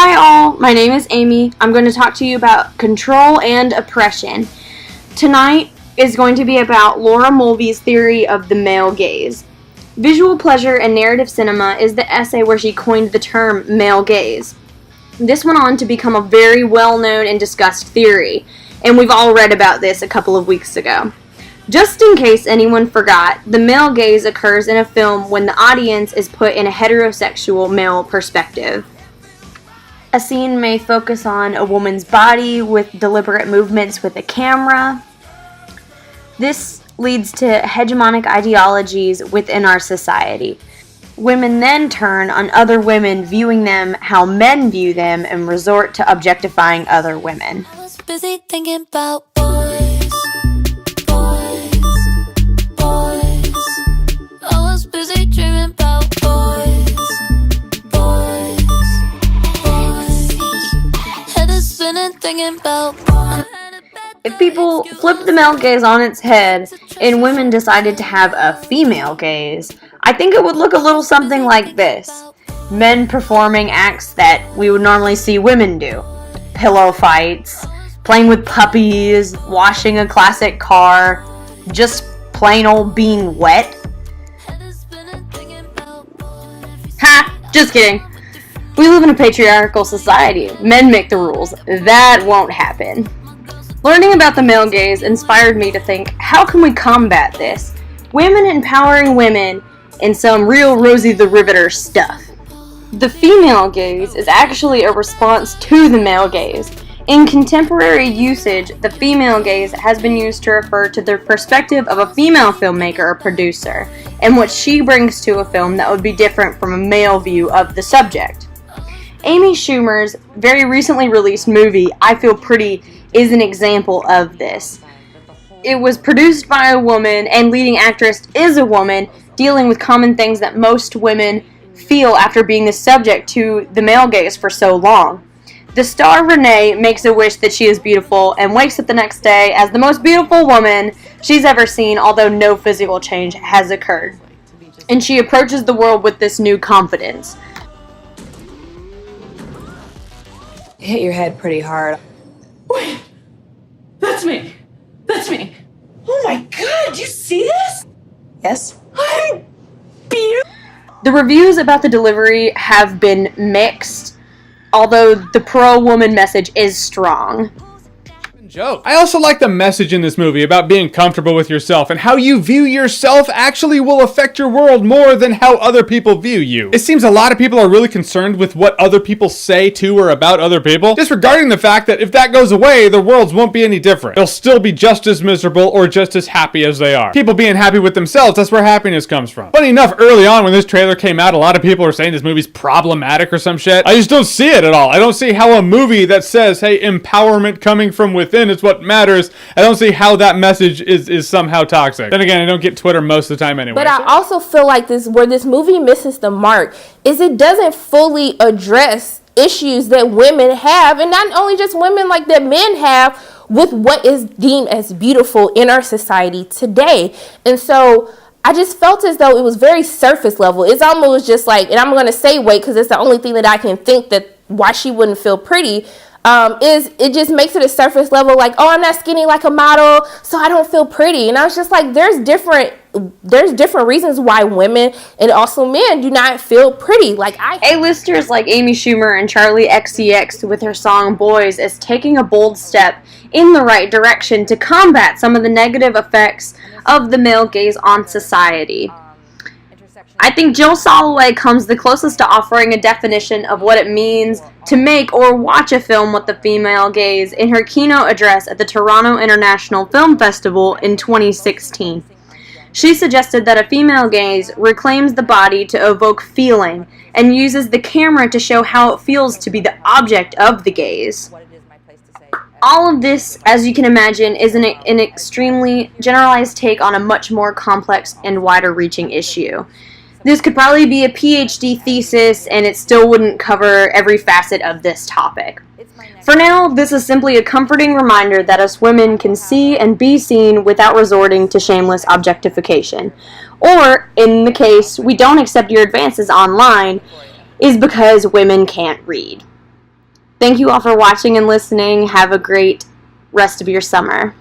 Hi all, my name is Amy. I'm going to talk to you about control and oppression. Tonight is going to be about Laura Mulvey's theory of the male gaze. Visual Pleasure and Narrative Cinema is the essay where she coined the term male gaze. This went on to become a very well-known and discussed theory, and we've all read about this a couple of weeks ago. Just in case anyone forgot, the male gaze occurs in a film when the audience is put in a heterosexual male perspective. A scene may focus on a woman's body with deliberate movements with a camera. This leads to hegemonic ideologies within our society. Women then turn on other women, viewing them how men view them, and resort to objectifying other women. I was busy thinking about boys. I was busy dreaming about boys. Head is spinning thinking about boys. If people flipped the male gaze on its head and women decided to have a female gaze, I think it would look a little something like this. Men performing acts that we would normally see women do. Pillow fights, playing with puppies, washing a classic car, just plain old being wet. Ha! Just kidding. We live in a patriarchal society. Men make the rules. That won't happen. Learning about the male gaze inspired me to think, how can we combat this? Women empowering women in some real Rosie the Riveter stuff. The female gaze is actually a response to the male gaze. In contemporary usage, the female gaze has been used to refer to the perspective of a female filmmaker or producer, and what she brings to a film that would be different from a male view of the subject. Amy Schumer's very recently released movie, I Feel Pretty, is an example of this. It was produced by a woman, and leading actress is a woman, dealing with common things that most women feel after being the subject to the male gaze for so long. The star Renee makes a wish that she is beautiful and wakes up the next day as the most beautiful woman she's ever seen, although no physical change has occurred. And she approaches the world with this new confidence. Hit your head pretty hard. Wait, that's me. That's me. Oh my god, you see this? Yes? I'm beautiful. The reviews about the delivery have been mixed, although the pro-woman message is strong. Joke. I also like the message in this movie about being comfortable with yourself, and how you view yourself actually will affect your world more than how other people view you. It seems a lot of people are really concerned with what other people say to or about other people, disregarding the fact that if that goes away, their worlds won't be any different. They'll still be just as miserable or just as happy as they are. People being happy with themselves, that's where happiness comes from. Funny enough, early on when this trailer came out, a lot of people were saying this movie's problematic or some shit. I just don't see it at all. I don't see how a movie that says, hey, empowerment coming from within is what matters. I don't see how that message is somehow toxic. Then again, I don't get Twitter most of the time anyway. But I also feel like where this movie misses the mark is it doesn't fully address issues that women have, and not only just women, like that men have with what is deemed as beautiful in our society today. And so I just felt as though it was very surface level. It's almost just like, and I'm going to say weight because it's the only thing that I can think that why she wouldn't feel pretty. Is it just makes it a surface level, like, oh, I'm not skinny like a model, so I don't feel pretty. And I was just like, there's different reasons why women and also men do not feel pretty. Like A-listers like Amy Schumer and Charlie XCX with her song Boys is taking a bold step in the right direction to combat some of the negative effects of the male gaze on society. I think Jill Soloway comes the closest to offering a definition of what it means to make or watch a film with the female gaze in her keynote address at the Toronto International Film Festival in 2016. She suggested that a female gaze reclaims the body to evoke feeling and uses the camera to show how it feels to be the object of the gaze. All of this, as you can imagine, is an extremely generalized take on a much more complex and wider-reaching issue. This could probably be a PhD thesis, and it still wouldn't cover every facet of this topic. For now, this is simply a comforting reminder that us women can see and be seen without resorting to shameless objectification. Or, in the case we don't accept your advances online, is because women can't read. Thank you all for watching and listening. Have a great rest of your summer.